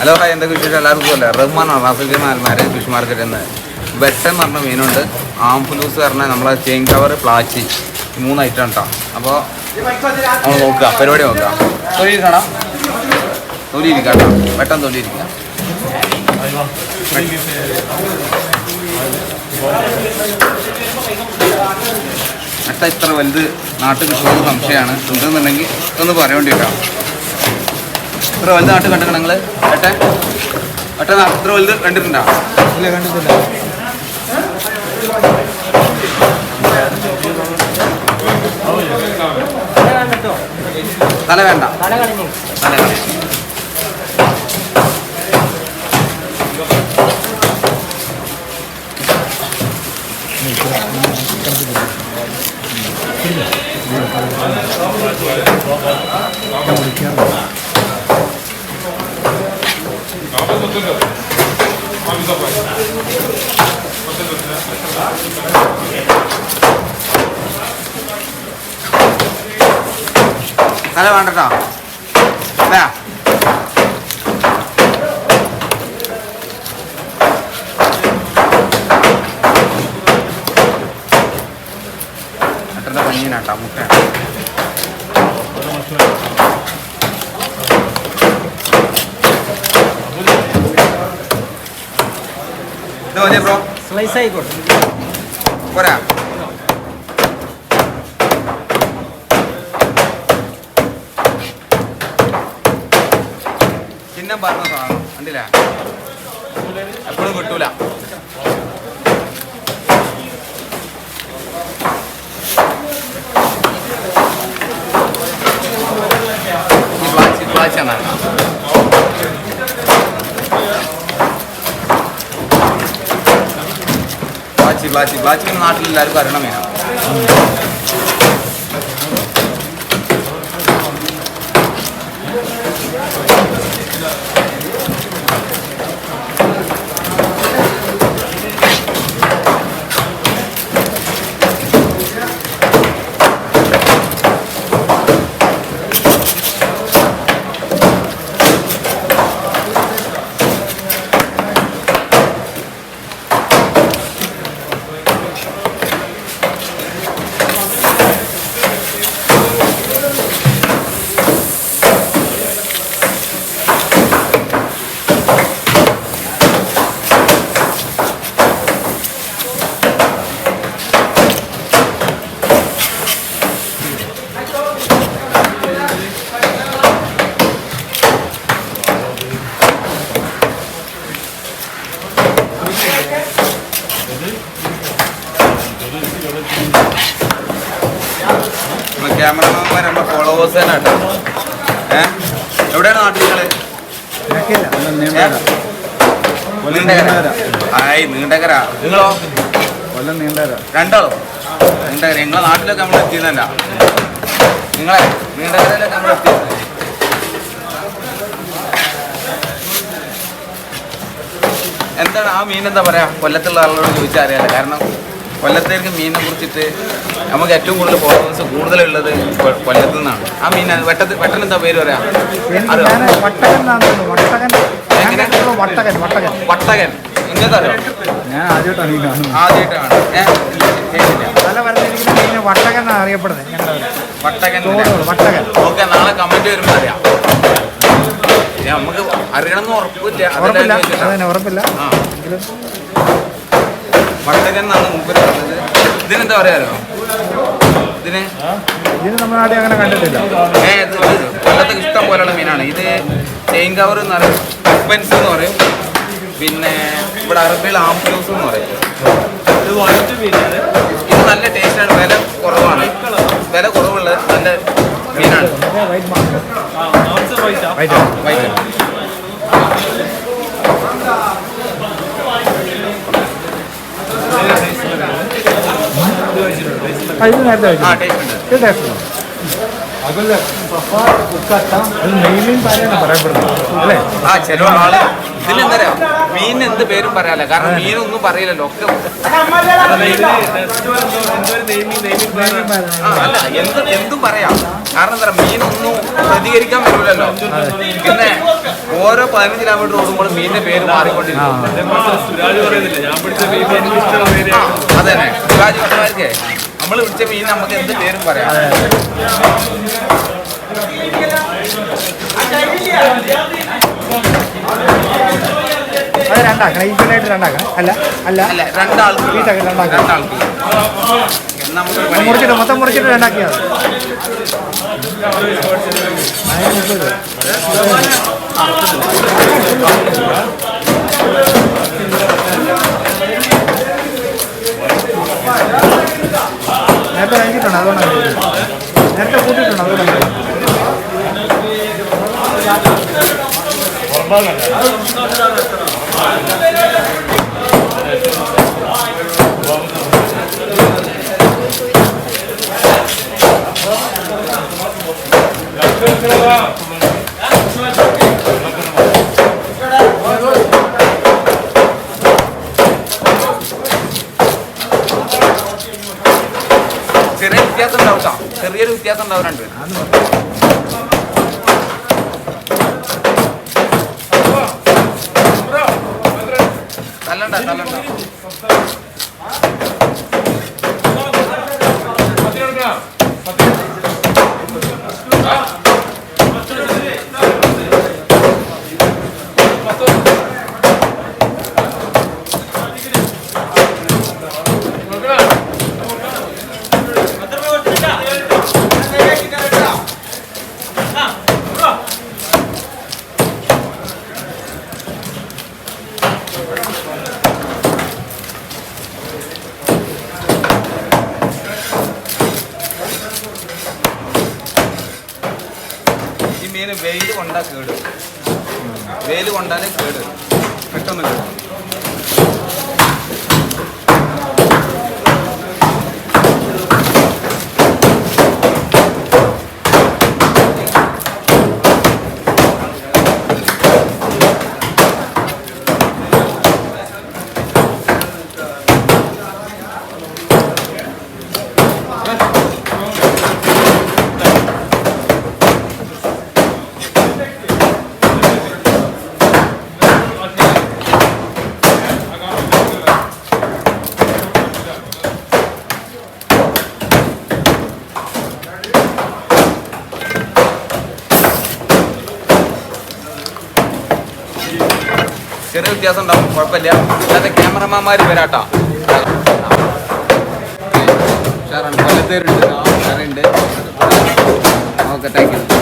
Hello hi, എന്തൊക്കെ വിശേഷം? എല്ലാവർക്കും അല്ലേ? റഹ്മാനാണ് റാഫിൽമാരെ ഫിഷ് മാർക്കറ്റിൽ നിന്ന്. വെട്ടൻ എന്ന് പറഞ്ഞ മീനുണ്ട്, ആംഫുലൂസ് പറഞ്ഞാൽ നമ്മളെ ചെയിൻ കവർ, പ്ലാച്ചി, 3 ഐറ്റം കേട്ടോ. അപ്പോൾ നമ്മൾ നോക്കുക, പരിപാടി നോക്കുക. തൊലിയിരിക്കണം, തൊലിയിരിക്കാം കേട്ടോ, വെട്ടൻ തൊലിയിരിക്കുക. വെട്ട ഇത്ര വലുത് നാട്ടിൽ കിട്ടുന്നത് സംശയമാണ്. ഉണ്ടെന്നുണ്ടെങ്കിൽ ഒന്ന് പറയേണ്ടി കേട്ടോ. ഇത്ര വലുത് നാട്ടിൽ കണ്ടിട്ടുണ്ട് നിങ്ങൾ? വെട്ട ഇത്ര വലുത് കണ്ടിട്ടുണ്ടോ? ഇല്ല, കണ്ടിട്ടില്ല. തല വേണ്ട, തല കളഞ്ഞു. തല വേണ്ടട്ടോ. അട്ടൻ്റെ പഞ്ഞീനാട്ടാ, മുട്ട. ഇത് മതിയോ ബ്രോ? സ്ലൈസ് ആയിക്കോട്ടെ, പോരാ? ചിഹ്നം പറഞ്ഞ സാധനം കണ്ടില്ലേ, എപ്പോഴും കിട്ടൂല. പ്ലാച്ചാണ് പ്ലാച്ചി നാട്ടിലെല്ലാവർക്കും അറിയണം മീനാണ്. ക്യാമറമാന്മാർ നമ്മുടെ ഫോളോവേഴ്സ് തന്നെ കേട്ടോ. എവിടെയാണ് നാട്ടിൽ നിങ്ങള്? നീണ്ടകര. നിങ്ങളോ? രണ്ടാളോ? നീണ്ടകര. നിങ്ങളെ നാട്ടിലൊക്കെ നമ്മൾ എത്തിയതല്ല, നിങ്ങളെ നീണ്ടകരയിലൊക്കെ നമ്മൾ എത്തിയത്. എന്താണ് ആ മീൻ? എന്താ പറയാ, കൊല്ലത്തുള്ള ആളുകളോട് ചോദിച്ചാൽ അറിയാലോ. കാരണം കൊല്ലത്തേക്ക് മീനിനെ കുറിച്ചിട്ട് നമുക്ക് ഏറ്റവും കൂടുതൽ ഫോളോവേഴ്സ് കൂടുതലുള്ളത് കൊല്ലത്തു നിന്നാണ്. ആ മീൻ വെട്ടൻ എന്താ പേര് പറയാ? വട്ടകൻ. ഇങ്ങനത്തെ അറിയോ? ഞാൻ ആദ്യമായിട്ടാണ് വട്ടകൻ. ഓക്കെ, നാളെ കമന്റ് വരുമ്പോൾ അറിയാം. നമുക്ക് അറിയണമെന്ന് ഉറപ്പില്ല. ആ, വട്ടകൻ എന്നാണ് മുമ്പ് പറഞ്ഞത്. ഇതിനെന്താ പറയാലോ? ഇതിന് നമ്മുടെ നാട്ടിൽ അങ്ങനെ കണ്ടിട്ടില്ല. കൊല്ലത്ത് ഇഷ്ടം പോലെയുള്ള മീനാണ് ഇത്. ചെയിൻ കവർ എന്ന് പറയും, എക്സ്പെൻസ് എന്ന് പറയും, പിന്നെ ഇവിടെ അറബിയിൽ ആംഫുലൂസ് എന്ന് പറയും. ഇത് നല്ല ടേസ്റ്റാണ്, വില കുറവാണ്. വില കുറവുള്ള നല്ല മീനാണ്. വൈറ്റ് ചില ആള് ഇതിലെന്താ പറയാ മീനിന് എന്ത് പേരും പറയാല്ല, കാരണം മീനൊന്നും പറയില്ലല്ലോ ഒക്കെ. അല്ല എന്തും പറയാം, കാരണം എന്താ പറയാ മീനൊന്നും പ്രതികരിക്കാൻ പറ്റില്ലല്ലോ. പിന്നെ ഓരോ 15 കിലോമീറ്റർ ഓടുമ്പോൾ മീനിന്റെ പേര് മാറിക്കൊണ്ടിരിക്കും. അതന്നെ സുരാജ് പറഞ്ഞമാർക്കേ നമ്മൾ പിടിച്ച മീൻ നമുക്ക് എന്ത് പേരും പറയാം. അത് രണ്ടാക്കണം, ഈക്വലായിട്ട് രണ്ടാക്കണം. അല്ല അല്ല അല്ല രണ്ടാൾക്ക് മുറിച്ചിട്ട് മൊത്തം മുറിച്ചിട്ട് രണ്ടാക്കിയാൽ നേരത്തെ കഴിച്ചിട്ടുണ്ട്, അതുകൊണ്ടാണ് നേരത്തെ കൂട്ടിയിട്ടുണ്ട്, അതുകൊണ്ടാണ്. ചെറിയ വ്യത്യാസം ഉണ്ടാവും, ചെറിയൊരു വ്യത്യാസം ഉണ്ടാവുന്നുണ്ട്. തല്ലണ്ട മീന് വെയിൽ കൊണ്ടാ കേട്, വെയിൽ കൊണ്ടാലേ കേട്, പെട്ടെന്ന് കേട്. ചെറിയ വ്യത്യാസം ഉണ്ടാവും, കുഴപ്പമില്ല. അല്ലാതെ ക്യാമറമാന്മാർ വരാട്ടോ. ഉഷാറുണ്ട്, കൊല്ലത്തേരുണ്ട്, ഉണ്ട്. Okay, thank you.